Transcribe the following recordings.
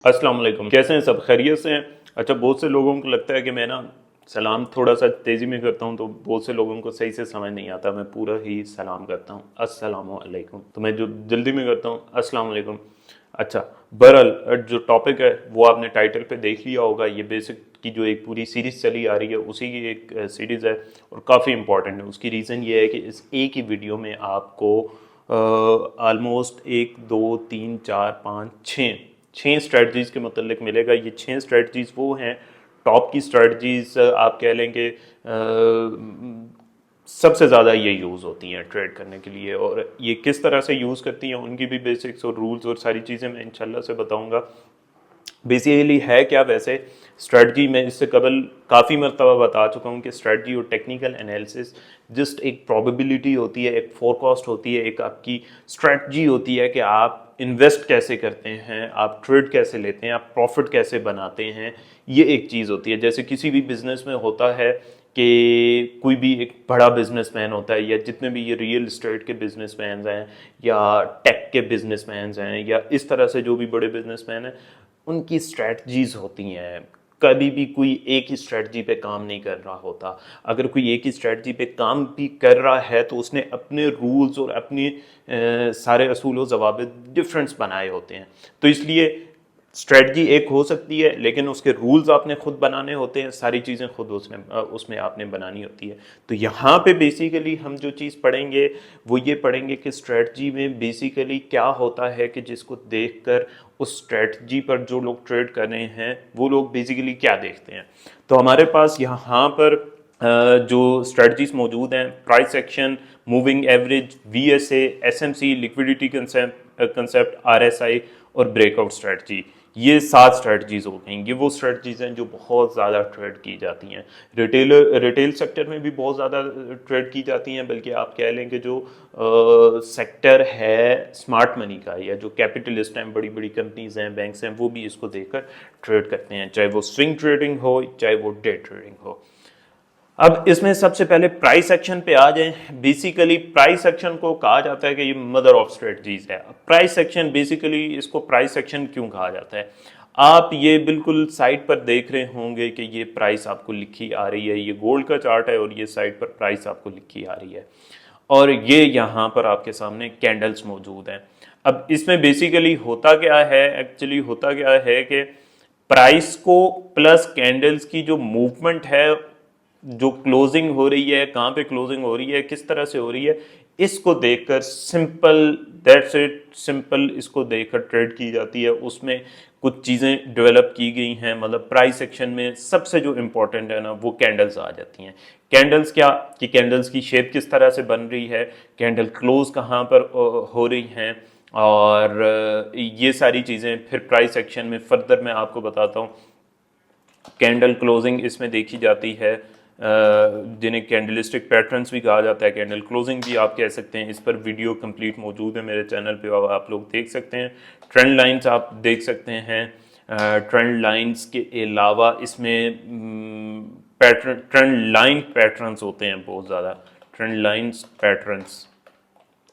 अस्सलाम वालेकुम, कैसे हैं सब? खैरियत से हैं? अच्छा, बहुत से लोगों को लगता है कि मैं ना सलाम थोड़ा सा तेज़ी में करता हूँ तो बहुत से लोगों को सही से समझ नहीं आता। मैं पूरा ही सलाम करता हूँ, अस्सलामु अलैकुम। तो मैं जो जल्दी में करता हूँ, अस्सलाम वालेकुम। अच्छा, बहरहाल जो टॉपिक है वो आपने टाइटल पे देख लिया होगा। ये बेसिक की जो एक पूरी सीरीज़ चली आ रही है उसी की एक सीरीज़ है और काफ़ी इंपॉर्टेंट है। उसकी रीज़न ये है कि इस एक ही वीडियो में आपको ऑलमोस्ट 1 2 3 4 5 6 स्ट्रेटजीज़ के मतलब मिलेगा। ये 6 स्ट्रेटजीज़ वो हैं, टॉप की स्ट्रेटजीज़ आप कह लें कि सबसे ज़्यादा ये यूज़ होती हैं ट्रेड करने के लिए। और ये किस तरह से यूज़ करती हैं उनकी भी बेसिक्स और रूल्स और सारी चीज़ें मैं इंशाल्लाह से बताऊंगा। बेसिकली है क्या वैसे स्ट्रेटजी, में इससे कबल काफ़ी मरतबा बता चुका हूँ कि स्ट्रेटजी और टेक्निकल एनालिसिस जस्ट एक प्रोबेबिलिटी होती है, एक फोरकास्ट होती है, एक आपकी स्ट्रेटजी होती है कि आप इन्वेस्ट कैसे करते हैं, आप ट्रेड कैसे लेते हैं, आप प्रॉफिट कैसे बनाते हैं। ये एक चीज़ होती है। जैसे किसी भी बिजनेस में होता है कि कोई भी एक बड़ा बिजनेसमैन होता है, या जितने भी ये रियल इस्टेट के बिजनेसमैन हैं या टेक के बिजनेसमैन हैं या इस तरह से जो भी बड़े बिजनेसमैन हैं, उनकी स्ट्रेटजीज होती हैं। कभी भी कोई एक ही स्ट्रेटजी पे काम नहीं कर रहा होता। अगर कोई एक ही स्ट्रेटजी पे काम भी कर रहा है तो उसने अपने रूल्स और अपने सारे असूल व ज़वाबित डिफरेंस बनाए होते हैं। तो इसलिए स्ट्रेटजी एक हो सकती है लेकिन उसके रूल्स आपने खुद बनाने होते हैं, सारी चीज़ें खुद उसमें आपने बनानी होती है। तो यहाँ पे बेसिकली हम जो चीज़ पढ़ेंगे वो ये पढ़ेंगे कि स्ट्रेटजी में बेसिकली क्या होता है, कि जिसको देखकर उस स्ट्रेटजी पर जो लोग ट्रेड कर रहे हैं वो लोग बेसिकली क्या देखते हैं। तो हमारे पास यहाँ पर जो स्ट्रेटजीज मौजूद हैं, price action, moving average, VSA, SMC, liquidity concept, RSI और ब्रेकआउट स्ट्रेटजी। ये 7 स्ट्रेटजीज हो गई। ये वो स्ट्रेटजीज हैं जो बहुत ज़्यादा ट्रेड की जाती हैं। रिटेल सेक्टर में भी बहुत ज़्यादा ट्रेड की जाती हैं, बल्कि आप कह लें कि जो सेक्टर है स्मार्ट मनी का, या जो कैपिटलिस्ट हैं, बड़ी बड़ी कंपनीज हैं, बैंक्स हैं, वो भी इसको देखकर ट्रेड करते हैं, चाहे वो स्विंग ट्रेडिंग हो चाहे वो डे ट्रेडिंग हो। अब इसमें सबसे पहले प्राइस एक्शन पे आ जाएं। बेसिकली प्राइस एक्शन को कहा जाता है कि ये मदर ऑफ स्ट्रेटजीज है। प्राइस एक्शन बेसिकली, इसको प्राइस एक्शन क्यों कहा जाता है? आप ये बिल्कुल साइड पर देख रहे होंगे कि ये प्राइस आपको लिखी आ रही है, ये गोल्ड का चार्ट है और ये साइड पर प्राइस आपको लिखी आ रही है, और ये यहाँ पर आपके सामने कैंडल्स मौजूद हैं। अब इसमें बेसिकली होता क्या है, एक्चुअली होता क्या है कि प्राइस को प्लस कैंडल्स की जो मूवमेंट है, जो क्लोजिंग हो रही है, कहाँ पे क्लोजिंग हो रही है, किस तरह से हो रही है, इसको देखकर सिंपल, दैट्स इट, सिंपल इसको देखकर ट्रेड की जाती है। उसमें कुछ चीज़ें डेवलप की गई हैं। मतलब प्राइस सेक्शन में सबसे जो इम्पोर्टेंट है ना, वो कैंडल्स आ जाती हैं। कैंडल्स क्या, कि कैंडल्स की शेप किस तरह से बन रही है, कैंडल क्लोज कहाँ पर हो रही हैं, और ये सारी चीज़ें फिर प्राइस सेक्शन में फर्दर मैं आपको बताता हूँ। कैंडल क्लोजिंग इसमें देखी जाती है, जिन्हें कैंडलिस्टिक पैटर्न्स भी कहा जाता है, कैंडल क्लोजिंग भी आप कह सकते हैं। इस पर वीडियो कंप्लीट मौजूद है मेरे चैनल पे, आप लोग देख सकते हैं। ट्रेंड लाइंस आप देख सकते हैं। ट्रेंड लाइंस के अलावा इसमें पैटर्न, ट्रेंड लाइन पैटर्न्स होते हैं बहुत ज़्यादा, ट्रेंड लाइंस पैटर्न्स,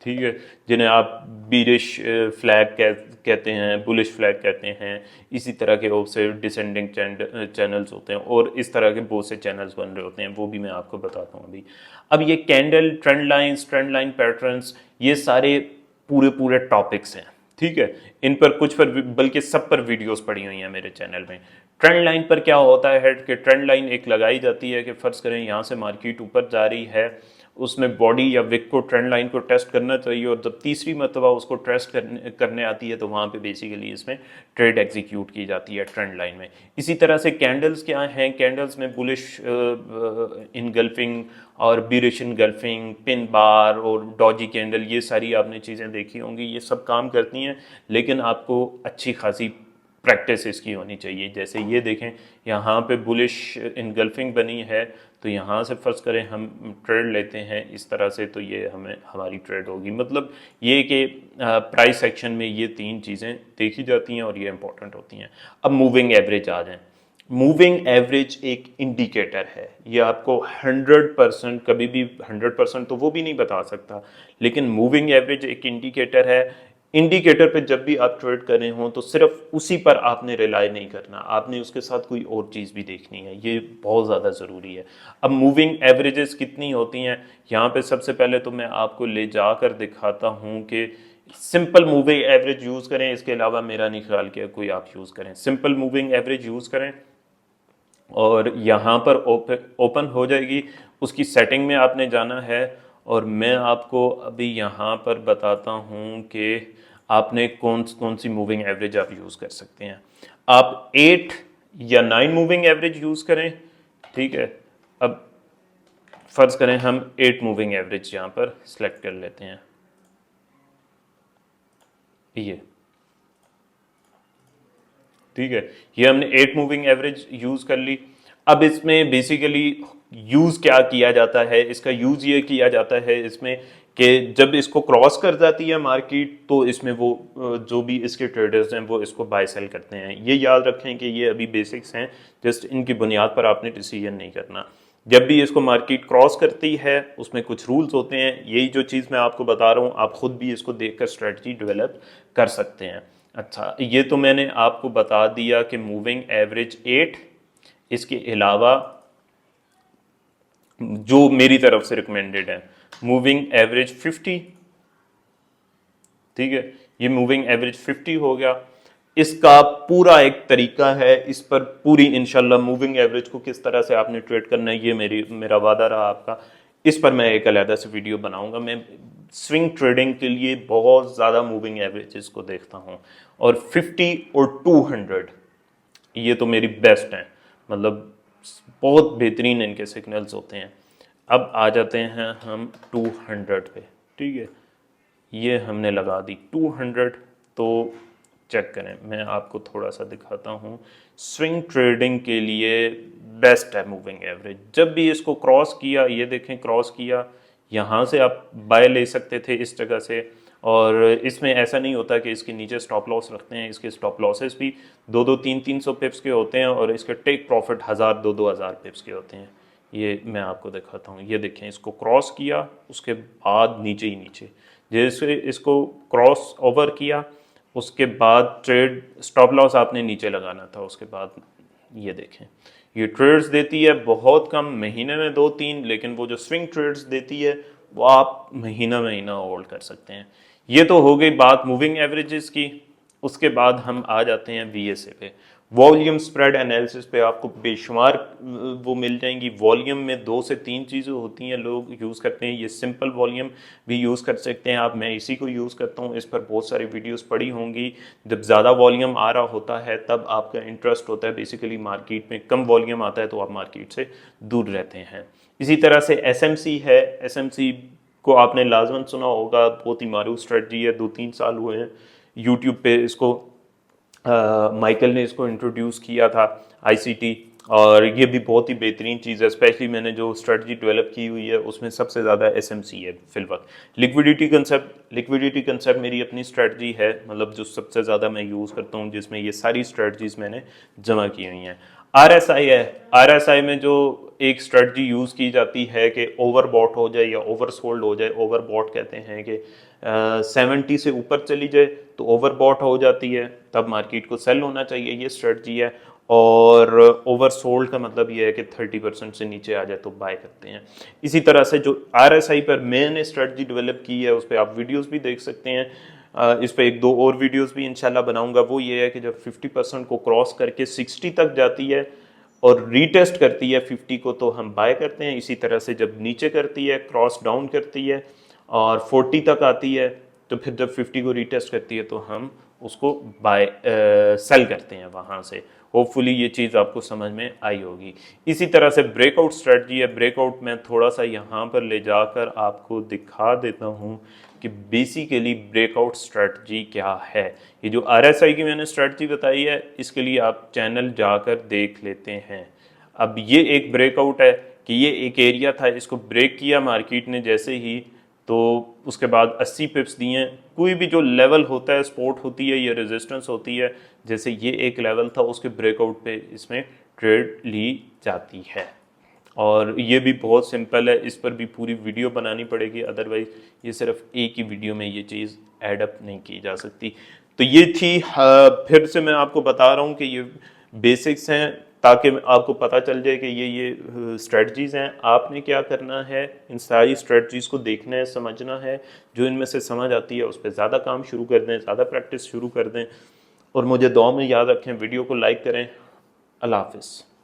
ठीक है, जिन्हें आप बीरिश फ्लैग कहते हैं, बुलिश फ्लैग कहते हैं। इसी तरह के बहुत से डिसेंडिंग चैनल्स होते हैं और इस तरह के बहुत से चैनल्स बन रहे होते हैं, वो भी मैं आपको बताता हूँ अभी। अब ये candle, trend lines, trend line patterns, ये सारे पूरे पूरे टॉपिक्स हैं, ठीक है। इन पर कुछ पर, बल्कि सब पर वीडियोस पड़ी हुई हैं मेरे चैनल में। ट्रेंड लाइन पर क्या होता है कि ट्रेंड लाइन एक लगाई जाती है कि फ़र्ज़ करें यहाँ से मार्केट ऊपर जा रही है, उसमें बॉडी या विक को, ट्रेंड लाइन को टेस्ट करना चाहिए, और जब तीसरी मरतबा उसको टेस्ट करने आती है तो वहाँ पे बेसिकली इसमें ट्रेड एग्जीक्यूट की जाती है ट्रेंड लाइन में। इसी तरह से कैंडल्स क्या हैं, कैंडल्स में बुलिश इनगल्फिंग और बीरिश इनगल्फिंग, पिन बार और डॉजी कैंडल, ये सारी आपने चीज़ें देखी होंगी, ये सब काम करती हैं, लेकिन आपको अच्छी खासी प्रैक्टिस इसकी होनी चाहिए। जैसे ये देखें, यहाँ पे बुलिश इनगल्फिंग बनी है, तो यहाँ से फ़र्ज़ करें हम ट्रेड लेते हैं इस तरह से, तो ये हमें हमारी ट्रेड होगी। मतलब ये कि प्राइस सेक्शन में ये 3 चीज़ें देखी जाती हैं और ये इंपॉर्टेंट होती हैं। अब मूविंग एवरेज आ जाएं। मूविंग एवरेज एक इंडिकेटर है, ये आपको 100%, कभी भी 100% तो वो भी नहीं बता सकता, लेकिन मूविंग एवरेज एक इंडिकेटर है। इंडिकेटर पे जब भी आप ट्रेड कर रहे हो तो सिर्फ उसी पर आपने रिलाई नहीं करना, आपने उसके साथ कोई और चीज़ भी देखनी है, ये बहुत ज़्यादा ज़रूरी है। अब मूविंग एवरेजेस कितनी होती हैं, यहाँ पे सबसे पहले तो मैं आपको ले जाकर दिखाता हूँ कि सिंपल मूविंग एवरेज यूज़ करें, इसके अलावा मेरा नहीं ख्याल कि कोई आप यूज़ करें। सिंपल मूविंग एवरेज यूज़ करें और यहाँ पर ओपन हो जाएगी, उसकी सेटिंग में आपने जाना है और मैं आपको अभी यहाँ पर बताता हूँ कि आपने कौन कौन सी मूविंग एवरेज आप यूज़ कर सकते हैं। आप 8 या 9 मूविंग एवरेज यूज़ करें, ठीक है। अब फर्ज करें हम 8 मूविंग एवरेज यहाँ पर सिलेक्ट कर लेते हैं, ये ठीक है, ये हमने 8 मूविंग एवरेज यूज कर ली। अब इसमें बेसिकली यूज क्या किया जाता है, इसका यूज ये किया जाता है इसमें कि जब इसको क्रॉस कर जाती है मार्केट तो इसमें वो जो भी इसके ट्रेडर्स हैं वो इसको बाय सेल करते हैं। ये याद रखें कि ये अभी बेसिक्स हैं, जस्ट इनकी बुनियाद पर आपने डिसीजन नहीं करना। जब भी इसको मार्केट क्रॉस करती है उसमें कुछ रूल्स होते हैं, यही जो चीज़ मैं आपको बता रहा हूँ आप खुद भी इसको देखकर स्ट्रेटजी डेवलप कर सकते हैं। अच्छा, ये तो मैंने आपको बता दिया कि मूविंग एवरेज 8, इसके अलावा जो मेरी तरफ से रिकमेंडेड है मूविंग एवरेज 50, ठीक है, ये मूविंग एवरेज 50 हो गया। इसका पूरा एक तरीका है, इस पर पूरी इंशाल्लाह मूविंग एवरेज को किस तरह से आपने ट्रेड करना है ये मेरा वादा रहा आपका। इस पर मैं एक अलग से वीडियो बनाऊंगा। मैं स्विंग ट्रेडिंग के लिए बहुत ज़्यादा मूविंग एवरेजेस को देखता हूँ और 50 और 200 ये तो मेरी बेस्ट हैं, मतलब बहुत बेहतरीन इनके सिग्नल्स होते हैं। अब आ जाते हैं हम 200 पे, ठीक है, ये हमने लगा दी 200। तो चेक करें, मैं आपको थोड़ा सा दिखाता हूँ। स्विंग ट्रेडिंग के लिए बेस्ट है मूविंग एवरेज। जब भी इसको क्रॉस किया, ये देखें क्रॉस किया, यहाँ से आप बाय ले सकते थे इस जगह से। और इसमें ऐसा नहीं होता कि इसके नीचे स्टॉप लॉस रखते हैं, इसके स्टॉप लॉसेस भी 200-300 पिप्स के होते हैं और इसके टेक प्रॉफिट 1000-2000 पिप्स के होते हैं। ये मैं आपको दिखाता हूँ, ये देखें इसको क्रॉस किया उसके बाद नीचे ही नीचे, जैसे इसको क्रॉस ओवर किया उसके बाद ट्रेड स्टॉप लॉस आपने नीचे लगाना था। उसके बाद ये देखें ये ट्रेड्स देती है बहुत कम, महीने में 2-3, लेकिन वो जो स्विंग ट्रेड्स देती है वो आप महीना महीना होल्ड कर सकते हैं। ये तो हो गई बात मूविंग एवरेजेस की। उसके बाद हम आ जाते हैं वीएसए पे। वॉल्यूम स्प्रेड एनालिसिस पे आपको बेशुमार वो मिल जाएंगी। वॉल्यूम में 2 से 3 चीज़ें होती हैं लोग यूज़ करते हैं। ये सिंपल वॉल्यूम भी यूज़ कर सकते हैं आप, मैं इसी को यूज़ करता हूँ। इस पर बहुत सारी वीडियोस पड़ी होंगी। जब ज़्यादा वॉल्यूम आ रहा होता है तब आपका इंटरेस्ट होता है बेसिकली मार्केट में, कम वॉल्यूम आता है तो आप मार्केट से दूर रहते हैं। इसी तरह से एसएमसी है, एसएमसी को आपने लाजमन सुना होगा, बहुत ही मारूफ स्ट्रेटजी है, 2-3 साल हुए हैं यूट्यूब पे इसको माइकल ने इसको इंट्रोड्यूस किया था, आईसीटी, और ये भी बहुत ही बेहतरीन चीज़ है। स्पेशली मैंने जो स्ट्रेटजी डेवलप की हुई है उसमें सबसे ज़्यादा एसएमसी है फिलवक्त। लिक्विडिटी कंसेप्ट मेरी अपनी स्ट्रेटजी है, मतलब जो सबसे ज़्यादा मैं यूज़ करता हूँ, जिसमें ये सारी स्ट्रेटजीज मैंने जमा की हुई हैं। आरएसआई है, आरएसआई में जो एक स्ट्रेटजी यूज़ की जाती है कि ओवरबॉट हो जाए या ओवर सोल्ड हो जाए। ओवरबॉट कहते हैं कि 70 से ऊपर चली जाए तो ओवरबॉट हो जाती है, तब मार्केट को सेल होना चाहिए, ये स्ट्रेटजी है। और ओवर सोल्ड का मतलब ये है कि 30% से नीचे आ जाए तो बाय करते हैं। इसी तरह से जो आरएसआई पर मैंने स्ट्रेटजी डेवलप की है उस पर आप वीडियोस भी देख सकते हैं। इस पर 1-2 और वीडियोस भी इंशाल्लाह बनाऊंगा। वो ये है कि जब 50% को क्रॉस करके 60 तक जाती है और रीटेस्ट करती है 50 को तो हम बाय करते हैं। इसी तरह से जब नीचे करती है, क्रॉस डाउन करती है और 40 तक आती है तो फिर जब 50 को रीटेस्ट करती है तो हम उसको बाय सेल करते हैं वहाँ से। होपफुली ये चीज़ आपको समझ में आई होगी। इसी तरह से ब्रेकआउट स्ट्रेटजी है। ब्रेकआउट में थोड़ा सा यहाँ पर ले जाकर आपको दिखा देता हूँ कि बेसिकली ब्रेकआउट स्ट्रेटजी क्या है। ये जो आरएसआई की मैंने स्ट्रेटजी बताई है इसके लिए आप चैनल जाकर देख लेते हैं। अब ये एक ब्रेकआउट है कि ये एक एरिया था, इसको ब्रेक किया मार्केट ने जैसे ही, तो उसके बाद 80 पिप्स दिए। कोई भी जो लेवल होता है, सपोर्ट होती है या रेजिस्टेंस होती है, जैसे ये एक लेवल था उसके ब्रेकआउट पे इसमें ट्रेड ली जाती है। और ये भी बहुत सिंपल है, इस पर भी पूरी वीडियो बनानी पड़ेगी, अदरवाइज ये सिर्फ एक ही वीडियो में ये चीज़ ऐड अप नहीं की जा सकती। तो ये थी, फिर से मैं आपको बता रहा हूँ कि ये बेसिक्स हैं ताकि आपको पता चल जाए कि ये स्ट्रेटजीज़ हैं। आपने क्या करना है, इन सारी स्ट्रेटजीज़ को देखना है, समझना है, जो इनमें से समझ आती है उस पर ज़्यादा काम शुरू कर दें, ज़्यादा प्रैक्टिस शुरू कर दें, और मुझे दुआ में याद रखें, वीडियो को लाइक करें। अल्लाह हाफिज़।